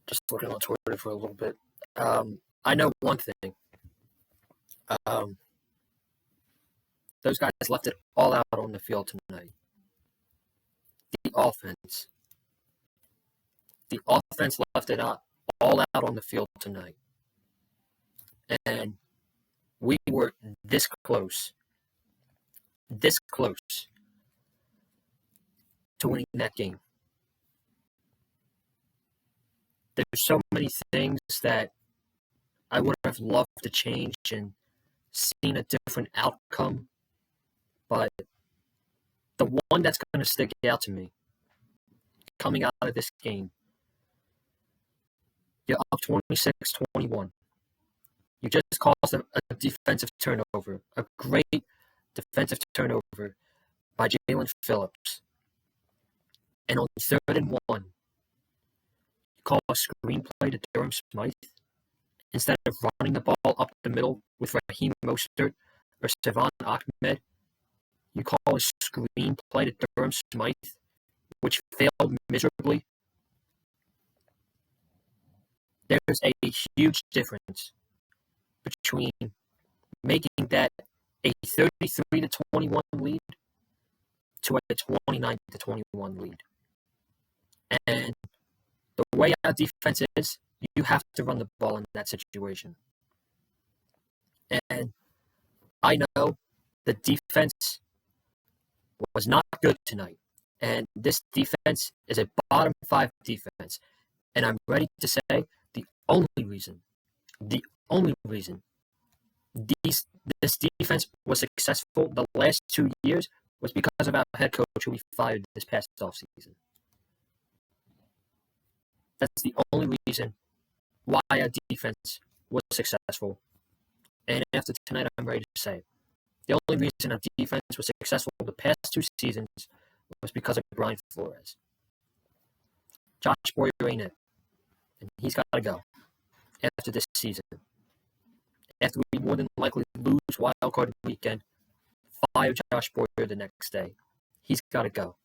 just looking on Twitter for a little bit. I know one thing. Um, those guys left it all out on the field tonight. The offense. The offense left it all out on the field tonight. And we were this close to winning that game. There's so many things that I would have loved to change and seen a different outcome, but the one that's going to stick out to me coming out of this game, you're up 26-21. You just caused a defensive turnover, a great defensive turnover by Jalen Phillips. And on 3rd and 1, you call a screenplay to Durham Smythe instead of running the ball up the middle with Raheem Mostert or Savon Ahmed. You call a screenplay to Durham Smythe, which failed miserably. There's a huge difference between making that a 33-21 lead to a 29-21 lead. And the way our defense is, you have to run the ball in that situation. And I know the defense was not good tonight. And this defense is a bottom 5 defense. And I'm ready to say the only reason this defense was successful the last 2 years was because of our head coach who we fired this past offseason. That's the only reason why our defense was successful. And after tonight, I'm ready to say it. The only reason our defense was successful the past 2 seasons was because of Brian Flores. Josh Boyer ain't it. And he's got to go after this season. After we more than likely lose wild card weekend, fire Josh Boyer the next day. He's got to go.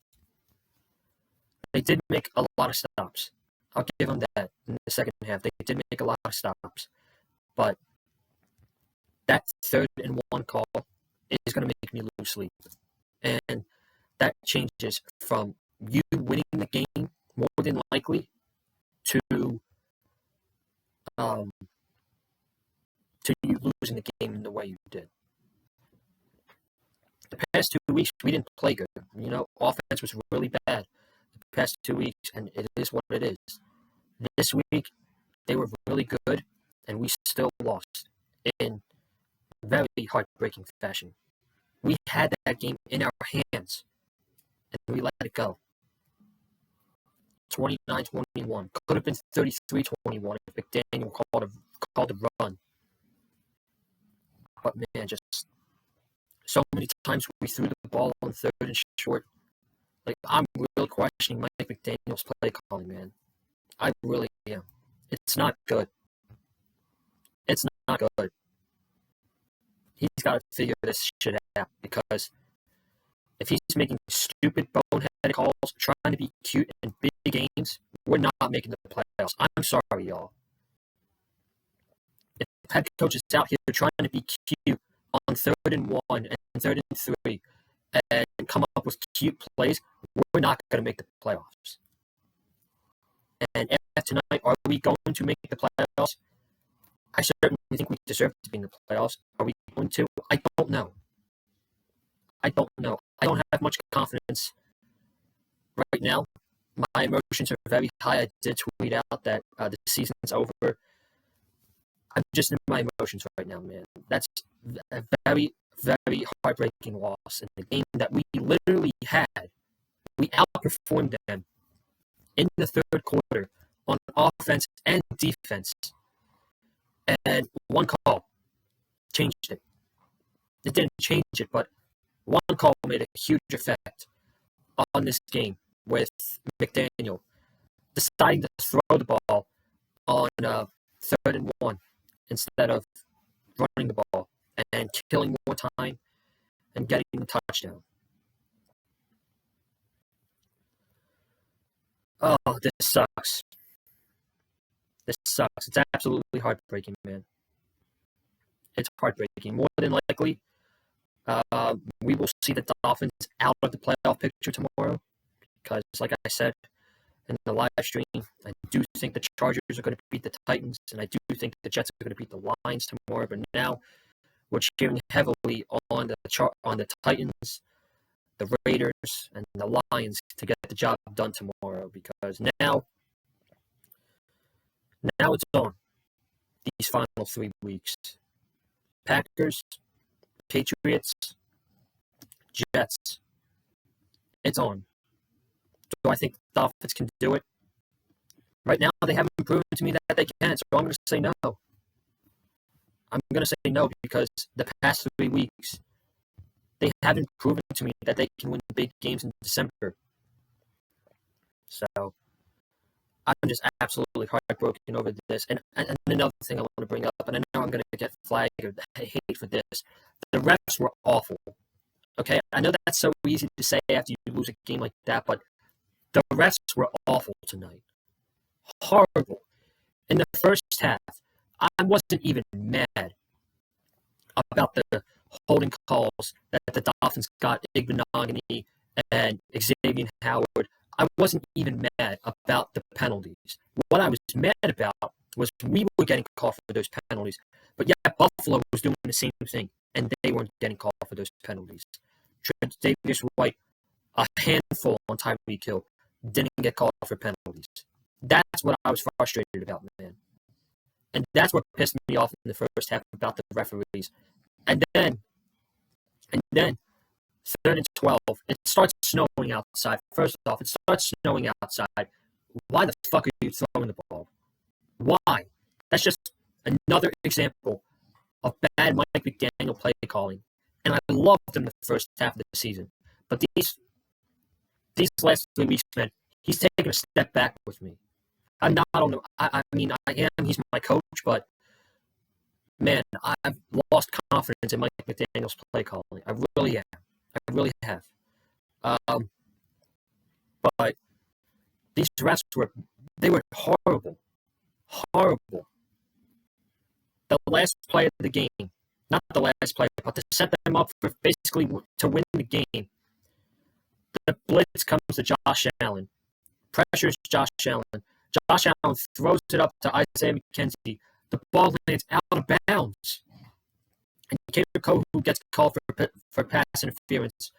They did make a lot of stops. I'll give them that in the second half. They did make a lot of stops. But that 3rd and 1 call is going to make me lose sleep. And that changes from you winning the game more than likely to you losing the game in the way you did. The past 2 weeks, we didn't play good. Offense was really bad the past 2 weeks, and it is what it is. This week, they were really good, and we still lost in very heartbreaking fashion. We had that game in our hands, and we let it go. 29-21. Could have been 33-21 if McDaniel called a run. But man, just so many times we threw the ball on 3rd and short. I'm really questioning Mike McDaniel's play calling, man. I really am. It's not good. It's not good. He's got to figure this shit out because if he's making stupid boneheaded calls, trying to be cute in big games, we're not making the playoffs. I'm sorry, y'all. If the head coach is out here trying to be cute on 3rd and 1 and 3rd and 3 and come up with cute plays, we're not going to make the playoffs. And after tonight, are we going to make the playoffs? I certainly think we deserve to be in the playoffs. Are we going to? I don't know. I don't have much confidence right now. My emotions are very high. I did tweet out that the season's over. I'm just in my emotions right now, man. That's a very, very heartbreaking loss in the game that we literally had. We outperformed them in the 3rd quarter on offense and defense. And one call changed it. It didn't change it, but one call made a huge effect on this game with McDaniel deciding to throw the ball on 3rd and 1 instead of running the ball and killing more time and getting the touchdown. Oh, this sucks. This sucks. It's absolutely heartbreaking, man. It's heartbreaking. More than likely, we will see the Dolphins out of the playoff picture tomorrow because, like I said in the live stream, I do think the Chargers are going to beat the Titans, and I do think the Jets are going to beat the Lions tomorrow. But now we're cheering heavily on the Titans, the Raiders, and the Lions to get the job done tomorrow because now it's on. These final 3 weeks: Packers, Patriots, Jets. It's on. Do I think the Dolphins can do it? Right now, they haven't proven to me that they can, so I'm going to say no. I'm going to say no because the past 3 weeks, they haven't proven to me that they can win big games in December. So I'm just absolutely heartbroken over this. And another thing I want to bring up, and I know I'm going to get flagged or hate for this, the refs were awful. Okay, I know that's so easy to say after you lose a game like that, but the refs were awful tonight. Horrible. In the first half, I wasn't even mad about the holding calls that the Dolphins got Igbenogany and Xavier Howard. I wasn't even mad about the penalties. What I was mad about was we were getting called for those penalties, but yet Buffalo was doing the same thing, and they weren't getting called for those penalties. Davis White, a handful on Tyreek Hill, didn't get called for penalties. That's what I was frustrated about, man. And that's what pissed me off in the first half about the referees. And then, 3rd and 12, it starts snowing outside. First off, it starts snowing outside. Why the fuck are you throwing the ball? Why? That's just another example of bad Mike McDaniel play calling. And I loved him the first half of the season. But these last 3 weeks, man, he's taking a step back with me. I don't know. I mean, I am. He's my coach, but man, I've lost confidence in Mike McDaniel's play calling. I really am. I really have. But these refs were horrible. Horrible. The last play of the game, not the last play, but to set them up for basically to win the game. The blitz comes to Josh Allen. Pressures Josh Allen. Josh Allen throws it up to Isaiah McKenzie. The ball lands out of bounds. And Kader Kohu gets called for pass interference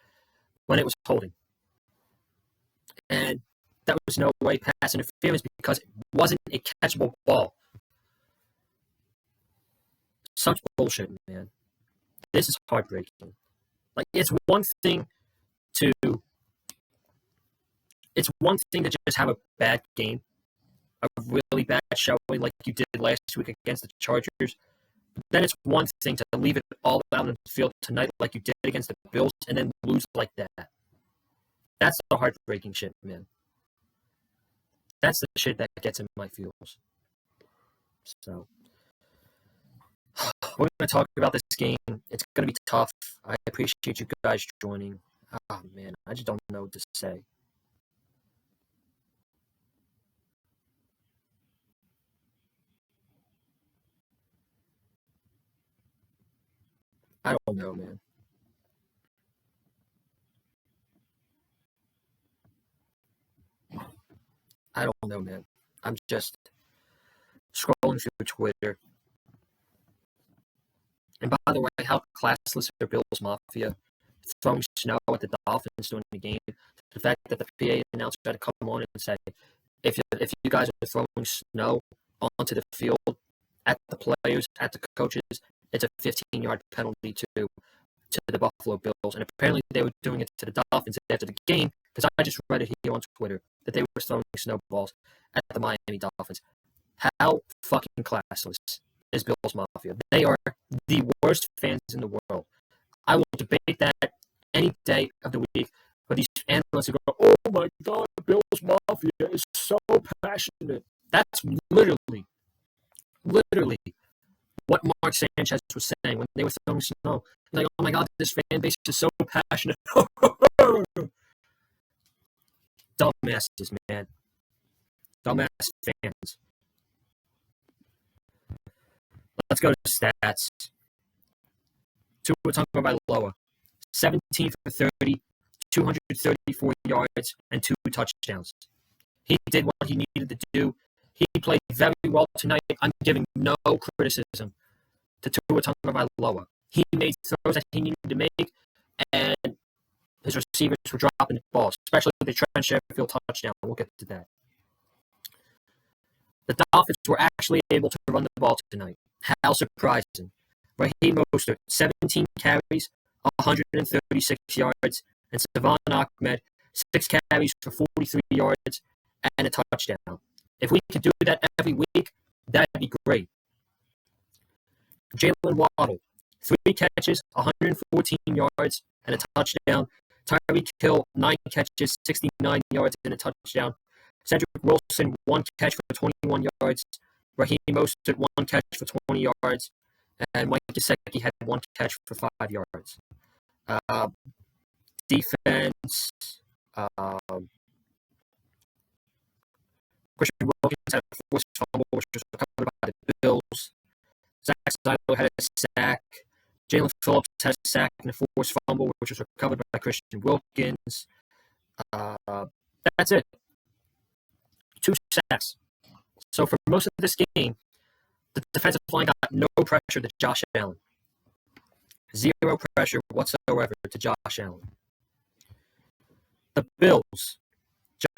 when it was holding. And that was no way pass interference because it wasn't a catchable ball. Such bullshit, man. This is heartbreaking. Like, it's one thing to just have a bad game, a really bad showing like you did last week against the Chargers. But then it's one thing to leave it all out on the field tonight like you did against the Bills and then lose like that. That's the heartbreaking shit, man. That's the shit that gets in my feels. So, we're going to talk about this game. It's going to be tough. I appreciate you guys joining. Oh, man, I just don't know what to say. I don't know, man. I don't know, man. I'm just scrolling through Twitter. And by the way, how classless are Bills Mafia throwing snow at the Dolphins during the game? The fact that the PA announcer had to come on and say, if you guys are throwing snow onto the field at the players, at the coaches, it's a 15-yard penalty to the Buffalo Bills. And apparently they were doing it to the Dolphins after the game because I just read it here on Twitter that they were throwing snowballs at the Miami Dolphins. How fucking classless is Bills Mafia? They are the worst fans in the world. I will debate that any day of the week. But these analysts who go, oh my God, Bills Mafia is so passionate. That's literally what Mark Sanchez was saying when they were throwing snow. He's like, oh my God, this fan base is so passionate. Dumbasses, man. Dumbass fans. Let's go to stats. Tua Tagovailoa, 17 for 30, 234 yards, and 2 touchdowns. He did what he needed to do. He played very well tonight. I'm giving no criticism to Tua Tagovailoa. He made throws that he needed to make, and his receivers were dropping the ball, especially the Trent Sheffield touchdown. We'll get to that. The Dolphins were actually able to run the ball tonight. How surprising. Raheem Mostert, 17 carries, 136 yards, and Savon Ahmed, 6 carries for 43 yards and a touchdown. If we could do that every week, that'd be great. Jalen Waddle, 3 catches, 114 yards, and a touchdown. Tyreek Hill, 9 catches, 69 yards, and a touchdown. Cedric Wilson, 1 catch for 21 yards. Raheem Mostert, 1 catch for 20 yards. And Mike Gesicki had 1 catch for 5 yards. Defense. Christian Wilkins had a forced fumble, which was recovered by the Bills. Zach Silo had a sack. Jalen Phillips had a sack and a forced fumble, which was recovered by Christian Wilkins. That's it. 2 sacks. So for most of this game, the defensive line got no pressure to Josh Allen. 0 pressure whatsoever to Josh Allen. The Bills,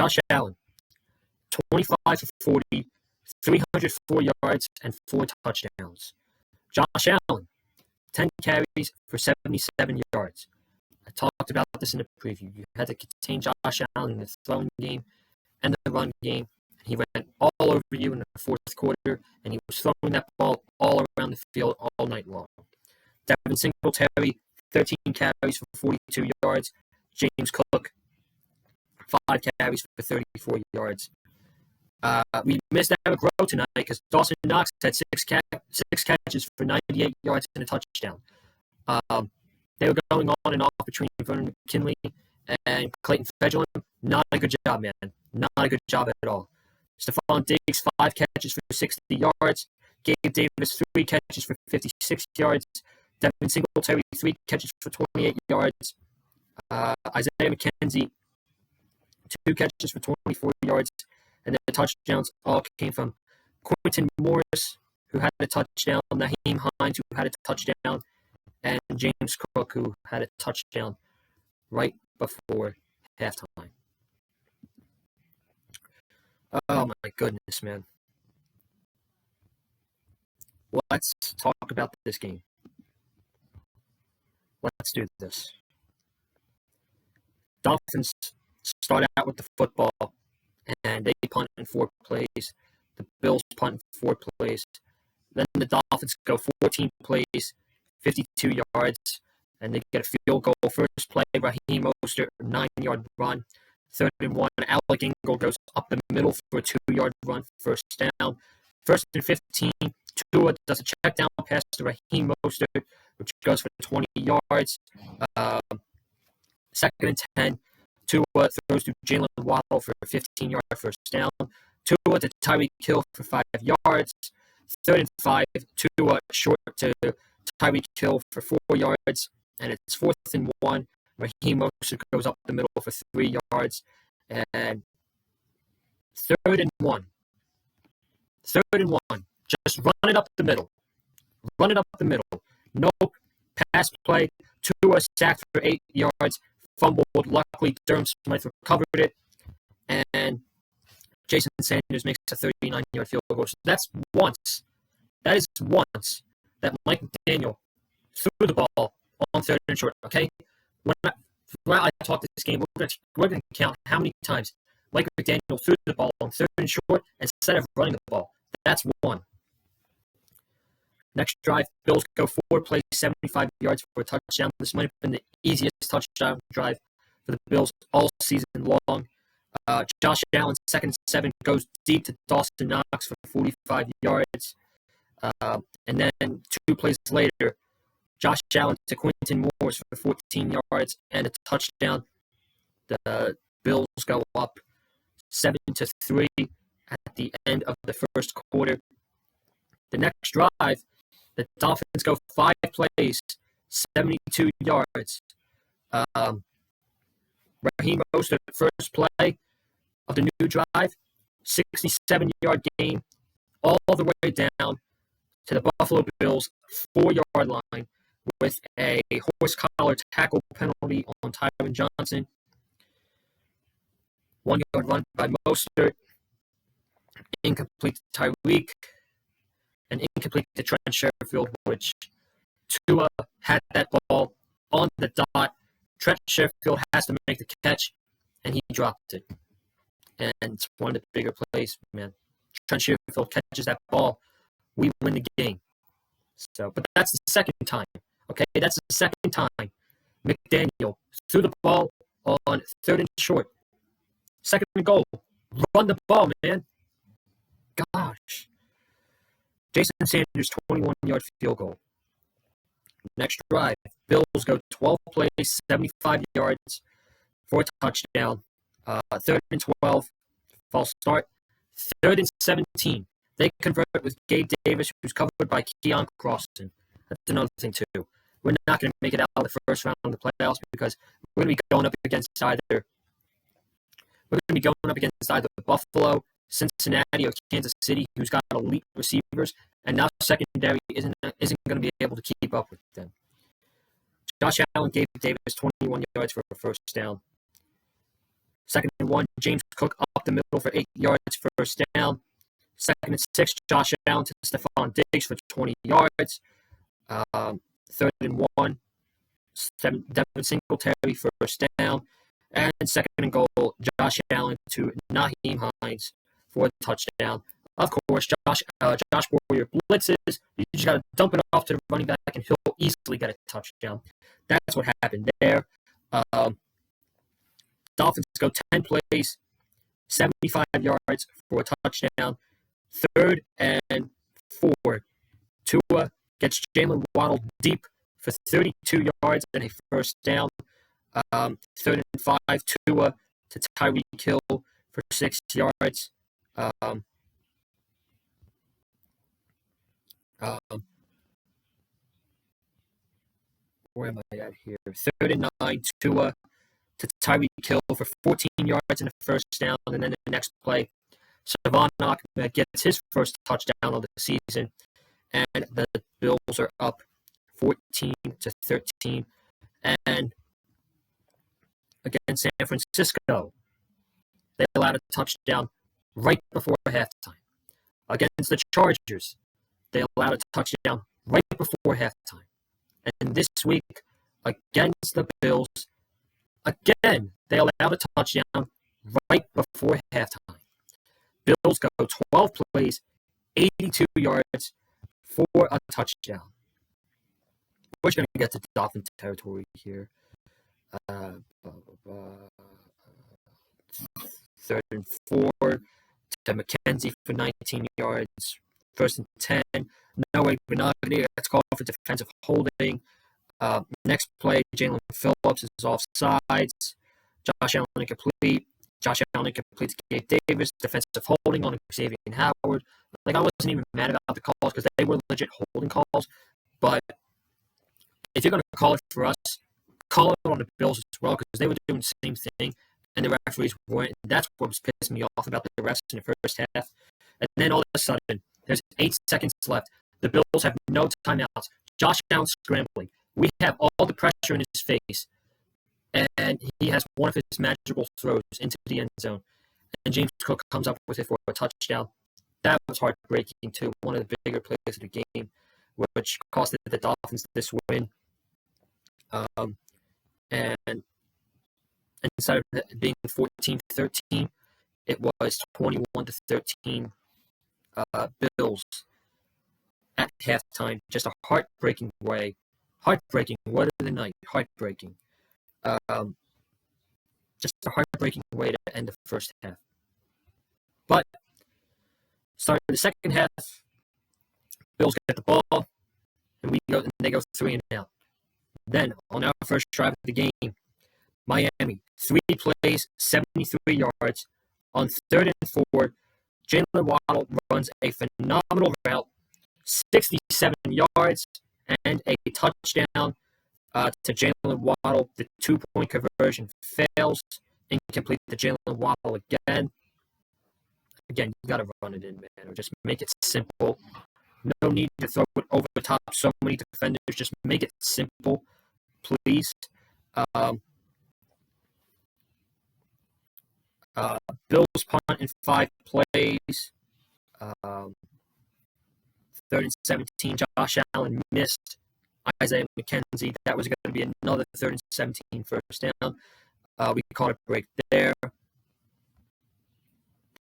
Josh Allen, 25 for 40, 304 yards, and 4 touchdowns. Josh Allen, 10 carries for 77 yards. I talked about this in the preview. You had to contain Josh Allen in the throwing game and the run game. He went all over you in the fourth quarter, and he was throwing that ball all around the field all night long. Devin Singletary, 13 carries for 42 yards. James Cook, 5 carries for 34 yards. We missed Eric Rowe tonight because Dawson Knox had 6 catches for 98 yards and a touchdown. They were going on and off between Vernon McKinley and Clayton Fedulin. Not a good job, man. Not a good job at all. Stephon Diggs, 5 catches for 60 yards. Gabe Davis, 3 catches for 56 yards. Devin Singletary, 3 catches for 28 yards. Isaiah McKenzie, 2 catches for 24 yards. And the touchdowns all came from Quentin Morris, who had a touchdown, Naheem Hines, who had a touchdown, and James Cook, who had a touchdown right before halftime. Oh my goodness, man. Let's talk about this game. Let's do this. Dolphins start out with the football, and they punt in 4 plays. The Bills punt in 4 plays. Then the Dolphins go 14 plays, 52 yards, and they get a field goal. First play, Raheem Mostert, 9-yard run. 3rd and 1, Alec Ingold goes up the middle for a 2-yard run, first down. 1st and 15, Tua does a check down pass to Raheem Mostert, which goes for 20 yards. 2nd and 10, Tua throws to Jalen Waddle for a 15-yard first down. Tua to Tyreek Hill for 5 yards. 3rd and 5, Tua short to Tyreek Hill for 4 yards. And it's 4th and 1. Raheem Mostert goes up the middle for 3 yards. And 3rd and 1. 3rd and 1. Just run it up the middle. Run it up the middle. No pass play. Tua sacked for 8 yards. Fumbled. Luckily, Durham Smythe recovered it. And Jason Sanders makes a 39-yard field goal. So that's once. That is once that Mike McDaniel threw the ball on 3rd and short. Okay? When I talk this game, we're going to count how many times Mike McDaniel threw the ball on 3rd and short instead of running the ball. That's 1. Next drive, Bills go 4 plays, 75 yards for a touchdown. This might have been the easiest touchdown drive for the Bills all season long. Josh Allen, 2nd and 7, goes deep to Dawson Knox for 45 yards. And then 2 plays later, Josh Allen to Quentin Morris for 14 yards and a touchdown. The Bills go up 7-3 at the end of the first quarter. The next drive, The Dolphins go 5 plays, 72 yards. Raheem Mostert, first play of the new drive, 67-yard gain all the way down to the Buffalo Bills 4-yard line with a horse collar tackle penalty on Tyron Johnson. 1-yard run by Mostert, incomplete to Tyreek, and incomplete to Trent Sherfield, which Tua had that ball on the dot. Trent Sherfield has to make the catch, and he dropped it. And it's one of the bigger plays, man. Trent Sherfield catches that ball, we win the game. So, but that's the second time. Okay, that's the second time McDaniel threw the ball on 3rd and short. Second and goal. Run the ball, man. Gosh. Jason Sanders, 21-yard field goal. Next drive, Bills go 12 plays, 75 yards for a touchdown. 3rd and 12, false start. 3rd and 17. They convert with Gabe Davis, who's covered by Keon Crossan. That's another thing, too. We're not going to make it out of the first round of the playoffs because we're going to be going up against either Buffalo, Cincinnati, or Kansas City, who's got elite receivers, and now secondary isn't going to be able to keep up with them. Josh Allen gave Davis 21 yards for a first down. 2nd and 1, James Cook up the middle for 8 yards, first down. 2nd and 6, Josh Allen to Stephon Diggs for 20 yards. 3rd and 1, Devin Singletary first down. And 2nd and goal, Josh Allen to Nyheim Hines for a touchdown. Of course, Josh Warrior blitzes. You just got to dump it off to the running back, and he'll easily get a touchdown. That's what happened there. Dolphins go 10 plays, 75 yards for a touchdown. 3rd and 4. Tua gets Jalen Waddle deep for 32 yards and a first down. 3rd and 5. Tua to Tyreek Hill for 6 yards. Where am I at here? 3rd and 9. Tua to Tyreek Hill for 14 yards and a first down. And then the next play, Savon Ahmed gets his first touchdown of the season. And the Bills are up 14-13. And against San Francisco, they allowed a touchdown right before halftime. Against the Chargers, they allowed a touchdown right before halftime. And this week, against the Bills, again, they allowed a touchdown right before halftime. Bills go 12 plays, 82 yards for a touchdown. We're going to get to Dolphin territory here. 3rd and 4 to McKenzie for 19 yards. 1st and 10. Noah Benogany gets called for defensive holding. Next play, Jalen Phillips is offsides. Josh Allen incomplete. Josh Allen completes Gabe Davis, defensive holding on Xavier Howard. I wasn't even mad about the calls because they were legit holding calls. But if you're going to call it for us, call it on the Bills as well because they were doing the same thing and the referees weren't. That's what was pissing me off about the refs in the first half. And then all of a sudden, there's 8 seconds left. The Bills have no timeouts. Josh Allen scrambling. We have all the pressure in his face. And he has one of his magical throws into the end zone. And James Cook comes up with it for a touchdown. That was heartbreaking, too. One of the bigger plays of the game, which costed the Dolphins this win. And instead of it being 14-13, it was 21-13 Bills at halftime. Just a heartbreaking way. Heartbreaking. Word of the night. Heartbreaking. Just a heartbreaking way to end the first half. But starting the second half, Bills get the ball, and they go 3 and out. Then on our first drive of the game, Miami 3 plays, 73 yards. On 3rd and 4, Jalen Waddle runs a phenomenal route, 67 yards and a touchdown to Jalen Waddle. The 2-point conversion fails. Incomplete to Jalen Waddle again. Again, you got to run it in, man, or just make it simple. No need to throw it over the top so many defenders. Just make it simple, please. Bills punt in 5 plays. 3rd and 17. Josh Allen missed Isaiah McKenzie. That was going to be another 3rd and 17 first down. We caught a break there.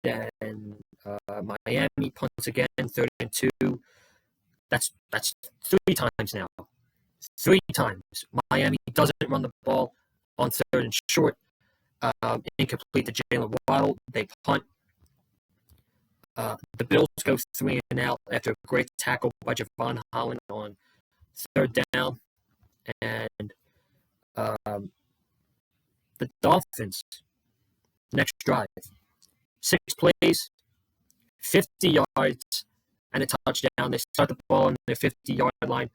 Then Miami punts again, 3rd and 2. That's 3 times now. 3 times. Miami doesn't run the ball on 3rd and short. Incomplete to Jalen Waddle. They punt. The Bills go 3 and out after a great tackle by Javon Holland on 3rd down. And the Dolphins, next drive, 6 plays, 50 yards, and a touchdown. They start the ball on their 50-yard line.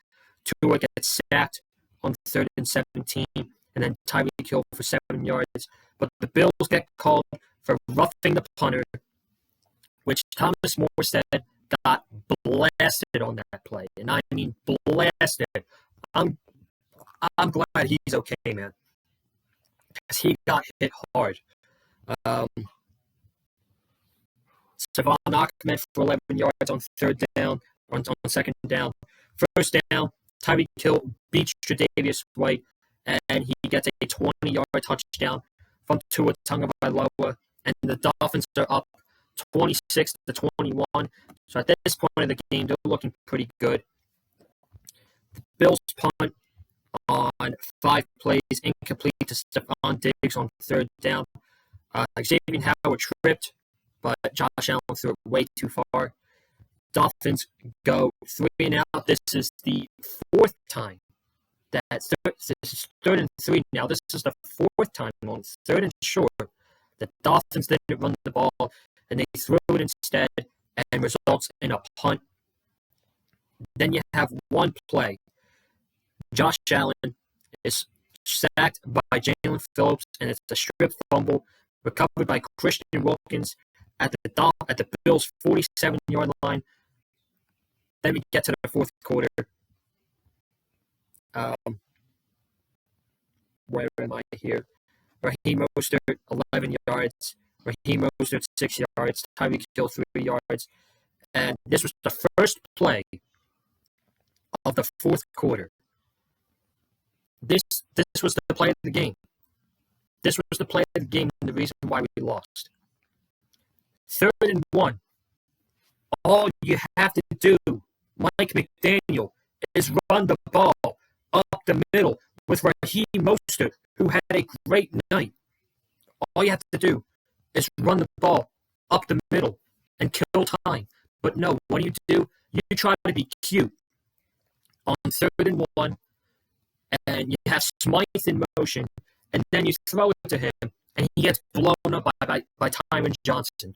Tua gets sacked on 3rd and 17, and then Tyreek Hill for 7 yards. But the Bills get called for roughing the punter, which Thomas Moore said got blasted on that play. And I mean blasted. I'm glad he's okay, man, because he got hit hard. Savon Ahmed for 11 yards on 3rd down, on 2nd down. 1st down, Tyreek Hill beats Tre'Davious White, and he gets a 20-yard touchdown from Tua Tagovailoa, and the Dolphins are up 26-21. So at this point of the game, they're looking pretty good. The Bills punt on 5 plays, incomplete to Stephon Diggs on 3rd down. Xavier Howard tripped, but Josh Allen threw it way too far. Dolphins go 3 and out. This is the 4th time. This is 3rd and 3 now. This is the 4th time on 3rd and short. The Dolphins didn't run the ball, and they threw it instead, and results in a punt. Then you have 1 play. Josh Allen is sacked by Jalen Phillips, and it's a strip fumble recovered by Christian Wilkins at the Bills' 47-yard line. Then we get to the 4th quarter. Where am I here? Raheem Mostert, 11 yards. Raheem Mostert, 6 yards. Tyreek Hill, 3 yards. And this was the first play of the 4th quarter. This was the play of the game. This was the play of the game and the reason why we lost. 3rd and 1. All you have to do, Mike McDaniel, is run the ball up the middle with Raheem Mostert, who had a great night. All you have to do is run the ball up the middle and kill time. But no, what do? You try to be cute on 3rd and 1, and you have Smythe in motion, and then you throw it to him, and he gets blown up by Tyron Johnson.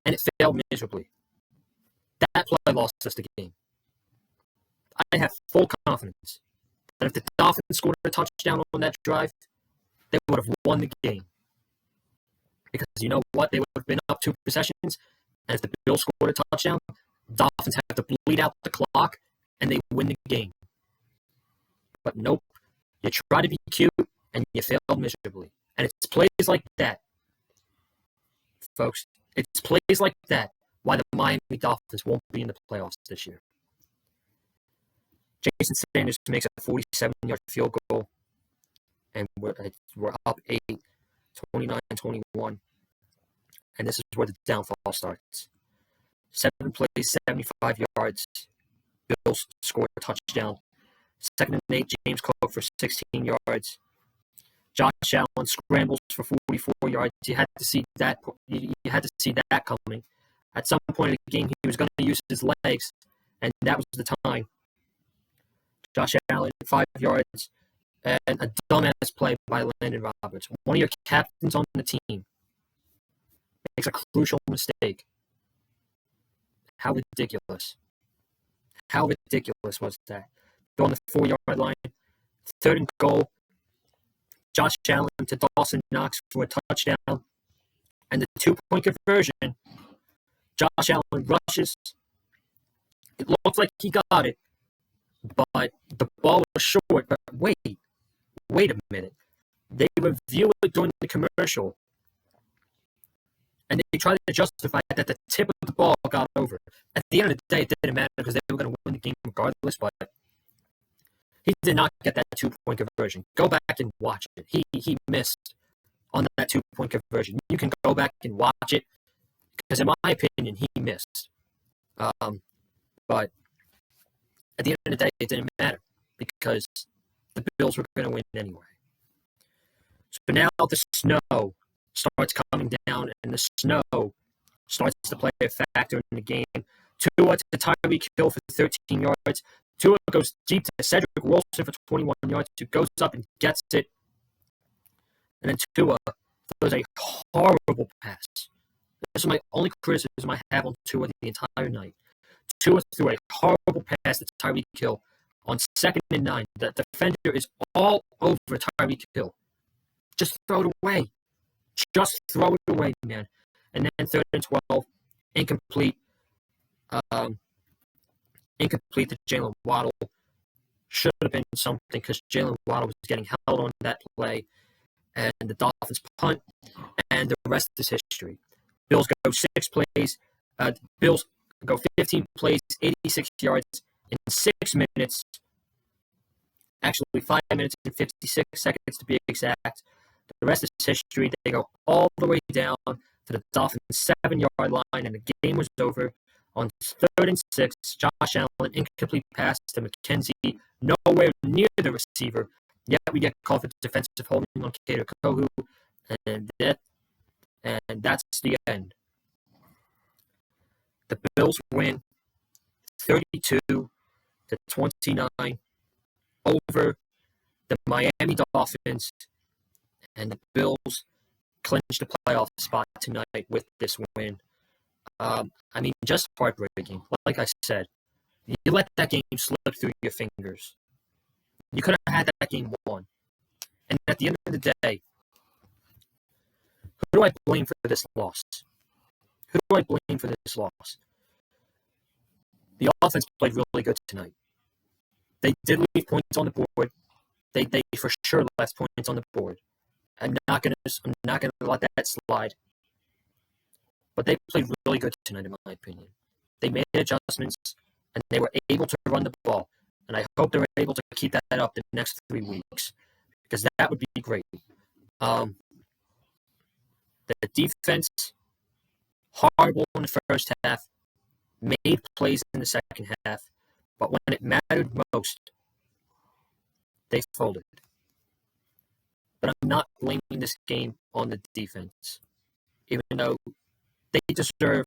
And it failed miserably. That play lost us the game. I have full confidence that if the Dolphins scored a touchdown on that drive, they would have won the game. Because you know what? They would have been up 2 possessions, and if the Bills scored a touchdown, the Dolphins have to bleed out the clock, and they win the game. But nope. You try to be cute, and you failed miserably. And it's plays like that, folks. It's plays like that why the Miami Dolphins won't be in the playoffs this year. Jason Sanders makes a 47-yard field goal, and we're up 8, 29-21. And this is where the downfall starts. 7 plays, 75 yards. Bills score a touchdown. 2nd and 8, James Cook for 16 yards. Josh Allen scrambles for 44 yards. You had to see that. You had to see that coming. At some point in the game, he was going to use his legs, and that was the time. Josh Allen, 5 yards, and a dumbass play by Landon Roberts. One of your captains on the team makes a crucial mistake. How ridiculous. How ridiculous was that? They're on the 4-yard line, 3rd and goal. Josh Allen to Dawson Knox for a touchdown. And the 2-point conversion, Josh Allen rushes. It looks like he got it, but the ball was short. But wait a minute. They review it during the commercial, and they try to justify that the tip of the ball got over. At the end of the day, it didn't matter because they were going to win the game regardless, but he did not get that 2-point conversion. Go back and watch it. He missed on that 2-point conversion. You can go back and watch it because, in my opinion, he missed. But at the end of the day, it didn't matter because the Bills were going to win anyway. So now the snow starts coming down, and the snow starts to play a factor in the game. Tua to Tyreek Hill for 13 yards. Tua goes deep to Cedric Wilson for 21 yards. Who goes up and gets it. And then Tua throws a horrible pass. This is my only criticism I have on Tua the entire night. Tua threw a horrible pass to Tyreek Hill on 2nd and 9. The defender is all over Tyreek Hill. Just throw it away. Just throw it away, man. And then 3rd and 12, incomplete. Incomplete to Jalen Waddle. Should have been something because Jalen Waddle was getting held on that play. And the Dolphins punt, and the rest is history. Bills go 6 plays. Bills go 15 plays, 86 yards in 6 minutes. Actually, 5 minutes and 56 seconds to be exact. The rest is history. They go all the way down to the Dolphins' 7-yard line, and the game was over. On 3rd and 6, Josh Allen, incomplete pass to McKenzie, nowhere near the receiver. Yet we get called for defensive holding on Kato Kohu, and that's the end. The Bills win 32-29 over the Miami Dolphins, and the Bills clinch the playoff spot tonight with this win. Just heartbreaking. Like I said, you let that game slip through your fingers. You could have had that game won. And at the end of the day, who do I blame for this loss? Who do I blame for this loss? The offense played really good tonight. They did leave points on the board. They for sure left points on the board. I'm not gonna let that slide. But they played really good tonight, in my opinion. They made adjustments, and they were able to run the ball. And I hope they're able to keep that up the next 3 weeks, because that would be great. The defense, horrible in the first half, made plays in the second half, but when it mattered most, they folded. But I'm not blaming this game on the defense, even though they deserve,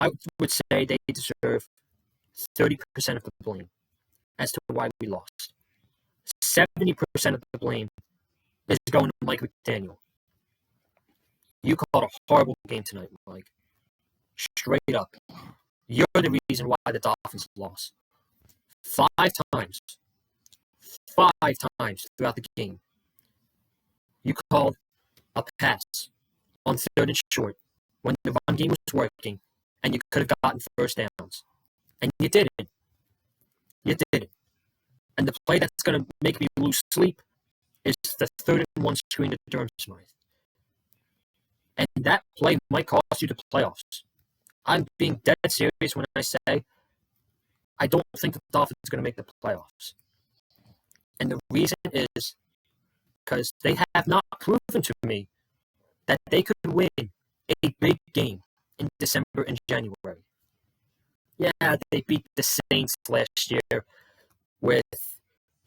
I would say they deserve 30% of the blame as to why we lost. 70% of the blame is going to Mike McDaniel. You called a horrible game tonight, Mike. Straight up. You're the reason why the Dolphins lost. 5 times. 5 times throughout the game. You called a pass on 3rd and short when the run game was working, and you could have gotten first downs. And you didn't. You didn't. And the play that's going to make me lose sleep is the 3rd and 1 screen to Durham Smythe. And that play might cost you the playoffs. I'm being dead serious when I say I don't think the Dolphins are going to make the playoffs. And the reason is because they have not proven to me that they could win a big game in December and January. Yeah, they beat the Saints last year with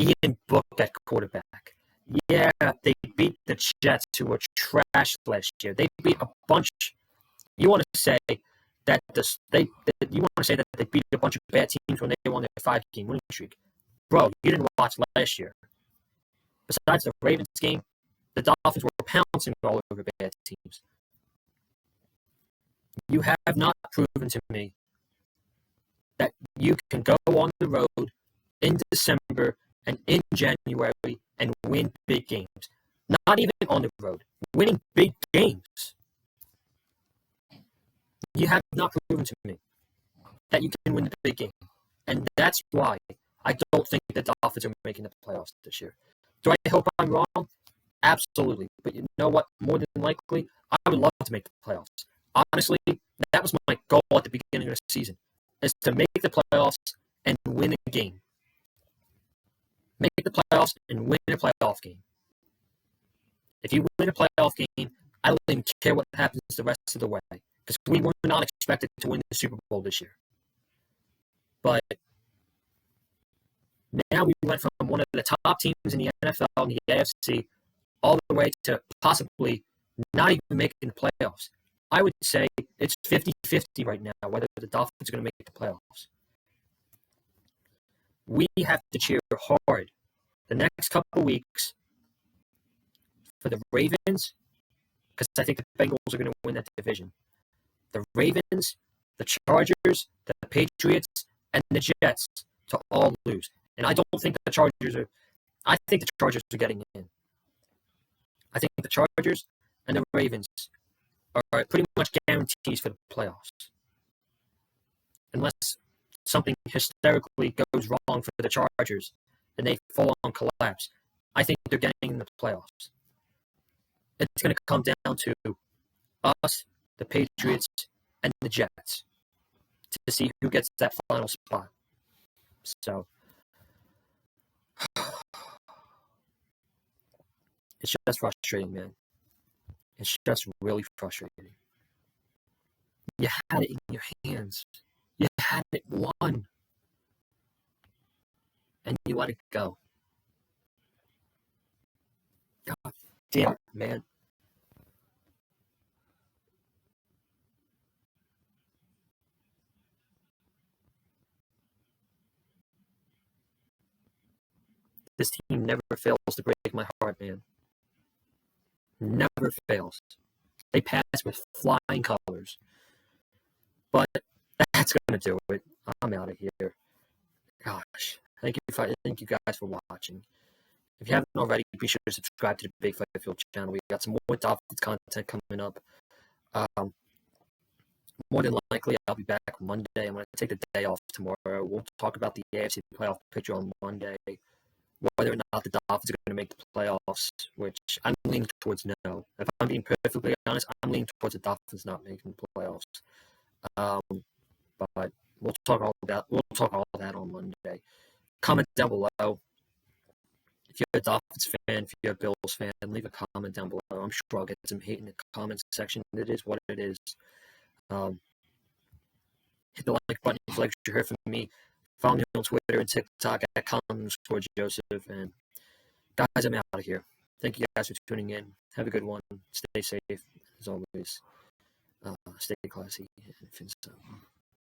Ian Book at quarterback. Yeah, they beat the Jets, who were trash last year. They beat a bunch. You want to say that they beat a bunch of bad teams when they won their 5-game winning streak. Bro, you didn't watch last year. Besides the Ravens game, the Dolphins were pouncing all over bad teams. You have not proven to me that you can go on the road in December and in January and win big games. Not even on the road, winning big games. You have not proven to me that you can win the big game. And that's why I don't think the Dolphins are making the playoffs this year. Do I hope I'm wrong? Absolutely. But you know what? More than likely, I would love to make the playoffs. Honestly, that was my goal at the beginning of the season, is to make the playoffs and win a game. Make the playoffs and win a playoff game. If you win a playoff game, I don't even care what happens the rest of the way, because we were not expected to win the Super Bowl this year. But now we went from one of the top teams in the NFL and the AFC all the way to possibly not even making the playoffs. I would say it's 50-50 right now whether the Dolphins are going to make the playoffs. We have to cheer hard the next couple weeks for the Ravens, because I think the Bengals are going to win that division. The Ravens, the Chargers, the Patriots, and the Jets to all lose. And I don't think the Chargers are. I think the Chargers are getting in. I think the Chargers and the Ravens are pretty much guarantees for the playoffs. Unless something hysterically goes wrong for the Chargers and they fall on collapse, I think they're getting in the playoffs. It's going to come down to us, the Patriots, and the Jets to see who gets that final spot. So it's just frustrating, man. It's just really frustrating. You had it in your hands. You had it won. And you let it go. God damn it, man. This team never fails to break my heart, man. Never fails. They pass with flying colors. But that's going to do it. I'm out of here. Gosh. Thank you guys for watching. If you haven't already, be sure to subscribe to the Big Fight Field channel. We got some more Dolphins content coming up. More than likely, I'll be back Monday. I'm going to take the day off tomorrow. We'll talk about the AFC playoff picture on Monday. Whether or not the Dolphins are going to make the playoffs, which I'm leaning towards no. If I'm being perfectly honest, I'm leaning towards the Dolphins not making the playoffs. But we'll talk all that on Monday. Comment down below. If you're a Dolphins fan, if you're a Bills fan, leave a comment down below. I'm sure I'll get some hate in the comments section. It is what it is. Hit the like button if you like what you heard from me. Follow me on Twitter and TikTok at Colin_Joseph. And guys, I'm out of here. Thank you guys for tuning in. Have a good one. Stay safe, as always. Stay classy. And